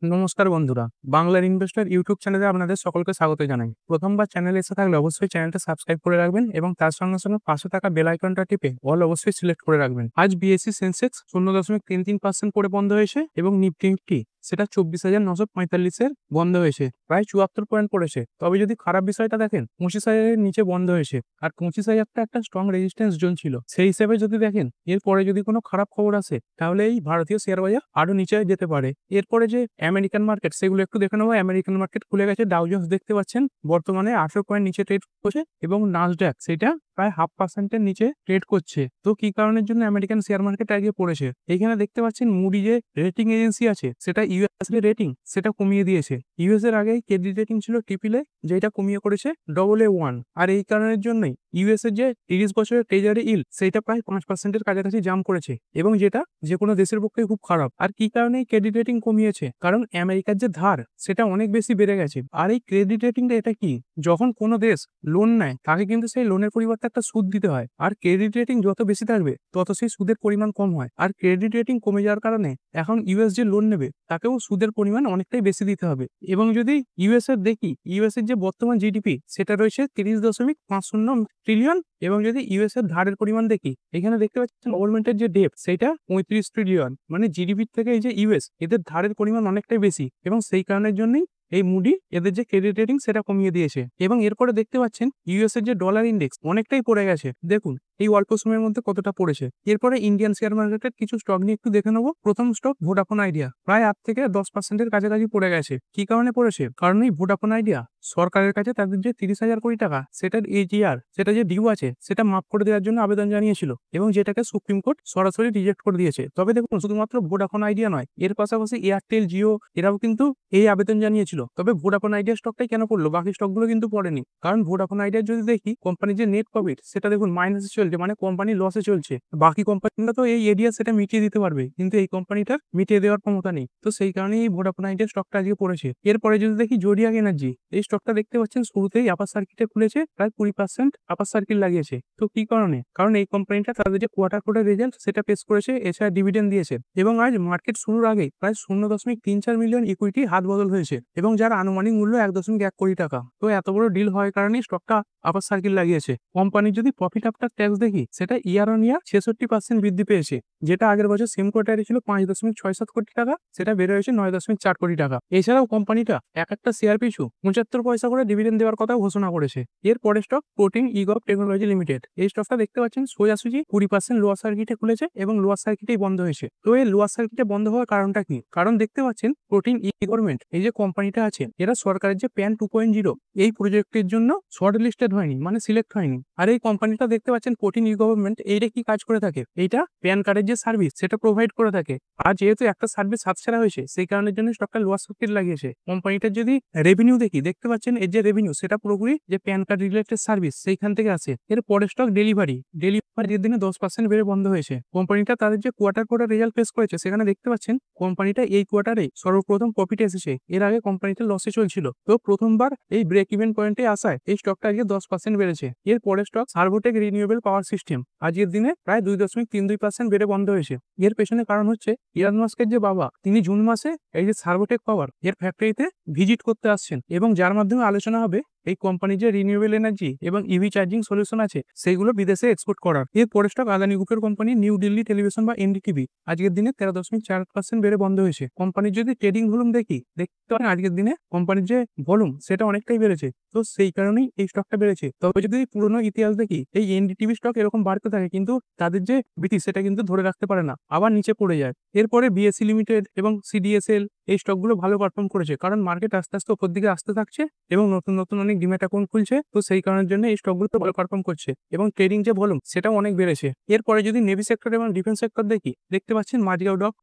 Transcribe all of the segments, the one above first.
নমস্কার বন্ধুরা, বাংলার ইনভেস্টর ইউটিউব চ্যানেলে আপনাদের সকলকে স্বাগত জানাই। প্রথমবার চ্যানেলে এসে থাকলে অবশ্যই চ্যানেলটা সাবস্ক্রাইব করে রাখবেন এবং তার সঙ্গে সঙ্গে পাশে থাকা বেল আইকনটা টিপে অল অবশ্যই সিলেক্ট করে রাখবেন। আজ বিএসসি সেন্সেক্স 0.33% পড়ে বন্ধ হয়েছে এবং নিফটি সেটা 24,945-এর বন্ধ হয়েছে, প্রায় 74 পয়েন্ট পড়েছে। তবে যদি খারাপ বিষয়টা দেখেন, 25,000-এর নিচে বন্ধ হয়েছে, আর 25,000টা একটা স্ট্রং রেজিস্ট্যান্স জোন ছিল। সেই হিসেবে যদি দেখেন, এরপরে যদি কোনো খারাপ খবর আসে তাহলে এই ভারতীয় শেয়ার বাজার আরো নিচে যেতে পারে। এরপরে যে আমেরিকান মার্কেট, সেগুলো একটু দেখে নেবো। আমেরিকান মার্কেট খুলে গেছে। ডাউ জোন্স দেখতে পাচ্ছেন বর্তমানে 18 পয়েন্ট নিচে ট্রেড করছে এবং নাসড্যাক সেটা প্রায় 0.5%-এর নিচে ট্রেড করছে। তো কি কারণের জন্য আমেরিকান শেয়ার মার্কেট আগে পড়েছে? এখানে দেখতে পাচ্ছেন মুডি যে রেটিং এজেন্সি আছে, সেটা ইউএস এর রেটিং সেটা কমিয়ে দিয়েছে। ইউএস এর আগে ক্রেডিট রেটিং ছিল AAA, যেটা কমিয়ে করেছে AA1। আর এই কারণের জন্যই ইউএস এর যে 30 বছরের ট্রেজারি ইল্ড সেটা প্রায় 5%-এর কাছাকাছি জাম্প করেছে, এবং যেটা যে কোনো দেশের পক্ষে খুব খারাপ। আর কি কারণে ক্রেডিট রেটিং কমিয়েছে? কারণ আমেরিকার যে ধার সেটা অনেক বেশি বেড়ে গেছে। আর এই ক্রেডিট রেটিংটা এটা কি, যখন কোনো দেশ লোন নেয় তাকে কিন্তু সেই লোনের পরিবর্তে একটা সুদ দিতে হয়। আর ক্রেডিট রেটিং যত বেশি থাকবে তত সেই সুদের পরিমাণ কম হয়। আর ক্রেডিট রেটিং কমে যাওয়ার কারণে এখন ইউএস যে লোন নেবে তাকেও সুদের পরিমাণ অনেকটাই বেশি দিতে হবে। এবং যদি ইউএস এর দেখি, ইউএস এর যে বর্তমান জিডিপি সেটা রয়েছে 30.50 ট্রিলিয়ন। এবং যদি ইউএস এর ধারের পরিমাণ দেখি, এখানে দেখতে পাচ্ছেন গভর্নমেন্টের যে ডেট সেটা 35 ট্রিলিয়ন। মানে জিডিপি থেকে এই যে ইউএস, এদের ধারের পরিমাণ অনেকটাই বেশি, এবং সেই কারণের জন্যই এই মুডি এদের যে ক্রেডিট রেটিং সেটা কমিয়ে দিয়েছে। এবং এরপরে দেখতে পাচ্ছেন ইউএস এর যে ডলার ইন্ডেক্স অনেকটাই পড়ে গেছে। দেখুন এই অল্প সময়ের মধ্যে কতটা পড়েছে। এরপরে ইন্ডিয়ান শেয়ার মার্কেটের কিছু স্টক নিয়ে একটু দেখে নেবো। প্রথম স্টক ভোডাফোন আইডিয়া, প্রায় 8 থেকে 10%-এর কাছাকাছি পড়ে গেছে। কি কারণে পড়েছে? কারণ এই ভোডাফোন আইডিয়া সরকারের কাছে তাদের যে 30,000 কোটি টাকা সেটার এজিআর, সেটা যে ডিউ আছে সেটা মাফ করে দেওয়ার জন্য আবেদন জানিয়েছিল, এবং যেটাকে সুপ্রিম কোর্ট সরাসরি রিজেক্ট করে দিয়েছে। তবে দেখুন শুধুমাত্র ভোডাফোন আইডিয়া নয়, এর পাশাপাশি এয়ারটেল, জিও এরাও কিন্তু এই আবেদন জানিয়েছিল। তবে ভোডাফোন আইডিয়া স্টকটাই কেন পড়লো, বাকি স্টকগুলো কিন্তু পড়েনি? কারণ ভোডাফোন আইডিয়া যদি দেখি, কোম্পানির যে নেট প্রফিট সেটা দেখুন মাইনাসে চলছে, মানে কোম্পানি লসে চলছে। বাকি কোম্পানিটা তো এই এরিয়া সেটা মিটিয়ে দিতে পারবে, কিন্তু এই কোম্পানিটার মিটিয়ে দেওয়ার ক্ষমতা নেই। তো সেই কারণেই এই ভোডাফোন আইডিয়া স্টকটা আজকে পড়েছে। এরপরে যদি দেখি জোডিয়াক এনার্জি, এই স্টকটা দেখতে পাচ্ছেন শুরুতেই আপার সার্কিটে খুলেছে, প্রায় 20% আপার সার্কিট লাগিয়েছে। তো কি কারণে? কারণ এই কোম্পানিটা তাদের যে কোয়ার্টার রেজাল্ট সেটা পেশ করেছে, এছাড়া ডিভিডেন্ড দিয়েছে। এবং আজ মার্কেট শুরুর আগে প্রায় 0.34 মিলিয়ন ইকুইটি হাত বদল হয়েছে, এবং যার আনুমানিক মূল্য 1.1 কোটি টাকা। তো এত বড় ডিল হওয়ার কারণে স্টকটা আপার সার্কিট লাগিয়েছে। কোম্পানির যদি প্রফিট আফটার ট্যাক্স দেখি, সেটা ইয়ার অন ইয়ার 66% বৃদ্ধি পেয়েছে, যেটা আগের বছর সেম কোয়ার্টারে ছিল 5.67 কোটি টাকা, সেটা বেড়ে হয়েছে 9.4 কোটি টাকা। এছাড়াও কোম্পানিটা এক একটা শেয়ার পিছু 75 পয়সা করে ডিভিডেন্ড দেওয়ার কথা ঘোষণা করেছে। এর পরের স্টক প্রোটিন ইগভ টেকনোলজি লিমিটেড। এই স্টকটা দেখতে পাচ্ছেন সোজাসুজি 20% লোয়ার সার্কিটে খুলেছে এবং লোয়ার সার্কিটেই বন্ধ হয়েছে। তো এই লোয়ার সার্কিটে বন্ধ হওয়ার কারণটা কি? কারণ দেখতে পাচ্ছেন প্রোটিন গভর্নমেন্ট, এই যে কোম্পানিটা আছে, এরা সরকারের যে প্যান 2.0 এই প্রজেক্টের জন্য শর্ট লিস্টেড হয়নি, মানে সিলেক্ট হয়নি। আর এই কোম্পানিটা দেখতে পাচ্ছেন প্রোটিন গভর্নমেন্ট, এইটা কি কাজ করে থাকে? এইটা প্যান কার্ডের যে সার্ভিস সেটা প্রোভাইড করে থাকে। আর যেহেতু একটা সার্ভিস হাতছাড়া হয়েছে, সেই কারণের জন্য স্টকটা লোয়ার সার্কিট লাগিয়েছে। কোম্পানিটার যদি রেভিনিউ দেখি, দেখতে পাচ্ছেন এর যে রেভিনিউ সেটা পুরোপুরি যে প্যান কার্ড রিলেটেড সার্ভিস সেইখান থেকে আসে। এর পরের স্টক ডেলিভারির দিনে 10% বেড়ে বন্ধ হয়েছে। কোম্পানিটা তাদের যে কোয়ার্টার রেজাল্ট পেশ করেছে, সেখানে দেখতে পাচ্ছেন কোম্পানিটা এই কোয়ার্টারে সর্বপ্রথম প্রফিট এসেছে। এর আগে কোম্পানিটা লসে চলছিল, তো প্রথমবার এই ব্রেক ইভেন পয়েন্টে আসায় এই স্টকটা আজকে 10% বেড়েছে। এর পরের স্টক সার্ভোটেক রিনিউয়েবল পাওয়ার সিস্টেম, আজকের দিনে প্রায় 2.32% বেড়ে বন্ধ হয়েছে। এর পেছনে কারণ হচ্ছে ইলন মাস্কের যে বাবা, তিনি জুন মাসে এই যে সার্ভোটেক পাওয়ার এর ফ্যাক্টরিতে ভিজিট করতে আসছেন, এবং যার মাধ্যমে আলোচনা হবে এই কোম্পানির যে রিনিউয়েবল এনার্জি এবং ইভি চার্জিং সলিউশন আছে সেইগুলো বিদেশে এক্সপোর্ট করার। এর পরের স্টক আদানি গ্রুপের কোম্পানি নিউ দিল্লি টেলিভিশন বা এনডিটিভি, আজকের দিনে 13.4% বেড়ে বন্ধ হয়েছে। কোম্পানির যদি ট্রেডিং ভলিউম দেখি, দেখতে পারেন আজকের দিনে কোম্পানির যে ভলিউম সেটা অনেকটাই বেড়েছে, তো সেই কারণেই এই স্টকটা বেড়েছে। তবে যদি পুরোনো ইতিহাস দেখি, এই এনডিটিভি স্টক এরকম বাড়তে থাকে, কিন্তু তাদের যে বিটি সেটা কিন্তু ধরে রাখতে পারে না, আবার নিচে পড়ে যায়। এরপরে বিএসসি লিমিটেড এবং সিডিএসএল এই স্টকগুলো ভালো পারফর্ম করেছে, কারণ মার্কেট আস্তে আস্তে উপর দিকে আসতে থাকছে এবং নতুন নতুন অনেক ডিম্যাট অ্যাকাউন্ট খুলছে। তো সেই কারণের জন্য এই স্টকগুলো ভালো পারফর্ম করছে, এবং ট্রেডিং যে ভলিউম সেটাও অনেক বেড়েছে। এরপরে যদি নেভি সেক্টর এবং ডিফেন্স সেক্টর দেখি, দেখতে পাচ্ছেন মাঝগাঁও ডক,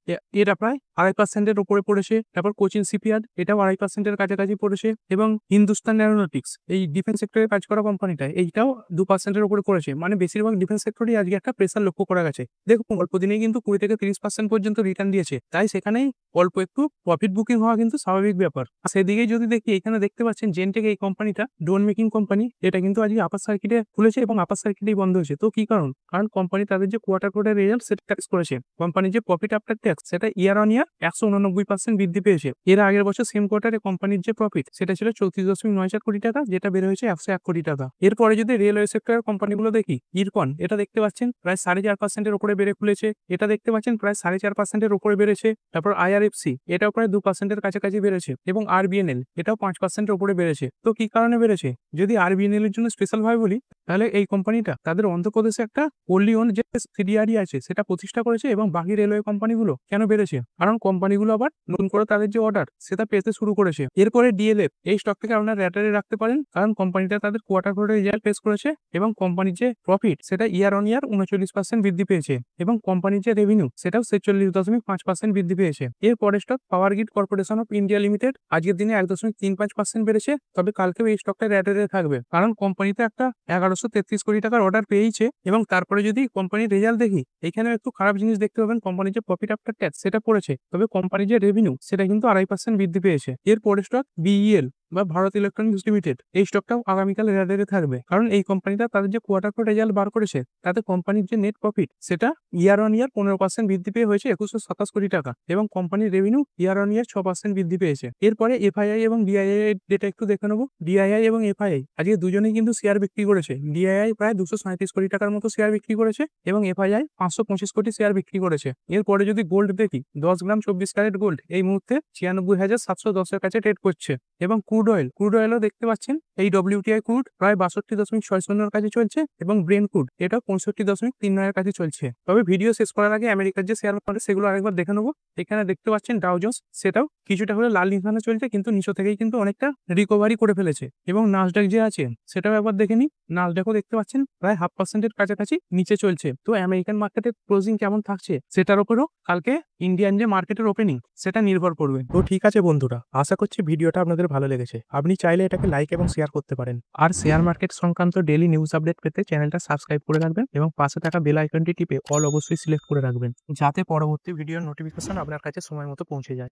এটা প্রায় 2.5%-এর উপরে পড়েছে। তারপর কোচিন শিপইয়ার্ড, এটাও 2.5%-এর কাছাকাছি পড়েছে। এবং হিন্দুস্তান এরোনটিক্স, এই ডিফেন্স সেক্টরে কাজ করা কোম্পানিটা, এইটাও 2%-এর উপরে পড়েছে। মানে বেশিরভাগ ডিফেন্স সেক্টরই আজকে একটা প্রেসার লক্ষ্য করা গেছে। দেখুন অল্প দিনেই কিন্তু 20 থেকে 30% পর্যন্ত রিটার্ন দিয়েছে, তাই সেখানেই অল্প একটু প্রফিট বুকিং হওয়া কিন্তু স্বাভাবিক ব্যাপার। সেদিকেই যদি দেখি, এখানে দেখতে পাচ্ছেন জেনটেক এই কোম্পানিটা ড্রোন মেকিং কোম্পানি, এটা কিন্তু আজকে আপার সার্কিটে খুলেছে এবং আপার সার্কিটেই বন্ধ হয়েছে। তো কি কারণ কোম্পানি তাদের যে কোয়ার্টার রেজাল্ট সেটা ট্যাক্স করেছে। কোম্পানির যে প্রফিট আফটার ট্যাক্স সেটা ইয়ার অন ইয়ার 189% বৃদ্ধি পেয়েছে। এর আগের বছর সেম কোয়ার্টারে কোম্পানির যে প্রফিট সেটা ছিল 34.94 কোটি টাকা, যেটা বের হয়েছে 101 কোটি টাকা। এরপরে যদি রেলওয়ে সেক্টরের কোম্পানিগুলো দেখি, ইরকন এটা দেখতে পাচ্ছেন প্রায় 4.5%-এর উপরে বেড়ে খুলেছে। এটা দেখতে পাচ্ছেন প্রায় 4.5%-এর উপরে বেড়েছে। তারপর IRFC এটাও প্রায় 2%-এর কাছাকাছি বেড়েছে এবং RBNL এটাও 5%-এর উপরে বেড়েছে। তো কি কারণে বেড়েছে? যদি RBNL এর জন্য স্পেশাল ভাবে বলি, তাহলে এই কোম্পানিটা তাদের অন্ধ্রপ্রদেশে একটা ওনলি ওন যে সিডিআরই আছে সেটা প্রতিষ্ঠা করেছে। এবং বাকি রেলওয়ে কোম্পানিগুলো কেন বেড়েছে? কারণ কোম্পানিগুলো আবার নতুন করে তাদের যে অর্ডার সেটা পেতে শুরু করেছে। এরপরে DLF এই স্টকটাকে আপনারা র্যাটারে রাখতে পারেন, কারণ কোম্পানিটা তাদের কোয়ার্টার রেজাল্ট পেশ করেছে এবং কোম্পানির যে প্রফিট সেটা ইয়ার অন ইয়ার 39% বৃদ্ধি পেয়েছে এবং কোম্পানির যে রেভিনিউ সেটাও 46.5% বৃদ্ধি পেয়েছে। এর পরের stock power grid corporation of India limited আজকের দিনে 1.35% বেড়েছে। তবে কালকেও এই স্টকটা র্যাটারে থাকবে, কারণ কোম্পানিতে একটা 1133 কোটি টাকার অর্ডার পেয়েছে। এবং তারপরে যদি কোম্পানির রেজাল্ট দেখি, এখানে একটু খারাপ জিনিস দেখতে পাবেন, কোম্পানির যে প্রফিট আফটার ট্যাক্স সেটা পড়েছে, তবে কোম্পানির যে রেভিনিউ সেটা কিন্তু 2.5% বৃদ্ধি পেয়েছে। এর পরের স্টক BEL বা ভারত ইলেকট্রনিক্স লিমিটেড, এই স্টকটাও আগামীকাল র্যাটারে থাকবে, কারণ এই কোম্পানিটা তাদের যে কোয়ার্টার রেজাল্ট বার করেছে তাতে কোম্পানির যে নেট প্রফিট সেটা ইয়ার অন ইয়ার 15% বৃদ্ধি পেয়ে হয়েছে 2127 কোটি টাকা এবং কোম্পানির রেভিনিউ ইয়ার অন ইয়ার 6% বৃদ্ধি পেয়েছে। এরপরে FII এবং DII এর ডেটা একটু দেখে নেবো। DII এবং FII আজকে দুজনেই কিন্তু শেয়ার বিক্রি করেছে। DII প্রায় 237 কোটি টাকার মতো শেয়ার বিক্রি করেছে এবং FII 525 কোটি শেয়ার বিক্রি করেছে। এরপরে যদি গোল্ড দেখি, 10 গ্রাম 24 ক্যারেট গোল্ড এই মুহূর্তে 96,710-এর কাছে ট্রেড করছে। এবং ক্রুড অয়েলও দেখতে পাচ্ছেন এই WTI ক্রুড প্রায় 62.60-এর কাছে চলছে এবং ব্রেন্ট ক্রুড এটা 65.39-এর কাছে চলছে। তবে ভিডিও শেষ করার আগে আমেরিকার যে শেয়ার মার্কেট সেগুলো আরেকবার দেখে নেবো। এখানে দেখতে পাচ্ছেন ডাও জোন্স সেটাও কিছুটা হলে লাল নিশানে চলছে, কিন্তু নিচে থেকেই কিন্তু অনেকটা রিকভারি করে ফেলেছে। এবং নাসডাক যে আছে সেটাও একবার দেখে নিই, নাসডাকও দেখতে পাচ্ছেন প্রায় 0.5%-এর কাছাকাছি নিচে চলছে। তো আমেরিকান মার্কেটের ক্লোজিং কেমন থাকছে সেটার উপরও কালকে ইন্ডিয়ান যে মার্কেটের ওপেনিং সেটা নির্ভর করবে। তো ঠিক আছে বন্ধুরা, আশা করছি ভিডিওটা আপনাদের ভালো লেগেছে। আপনি চাইলে এটাকে লাইক এবং শেয়ার করতে পারেন। আর শেয়ার মার্কেট সংক্রান্ত ডেইলি নিউজ আপডেট পেতে চ্যানেলটা সাবস্ক্রাইব করে রাখবেন এবং পাশে থাকা বেল আইকনটি টিপে অল অবশ্যই সিলেক্ট করে রাখবেন, যাতে পরবর্তী ভিডিওর নোটিফিকেশন আপনার কাছে সময় মতো পৌঁছে যায়।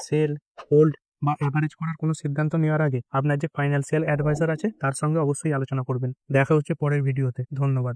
সেল, হোল্ড বা এভারেজ করার কোনো সিদ্ধান্ত নেওয়ার আগে আপনার যে ফাইন্যান্সিয়াল অ্যাডভাইজার আছে তার সঙ্গে অবশ্যই আলোচনা করবেন। দেখা হচ্ছে পরের ভিডিওতে। ধন্যবাদ।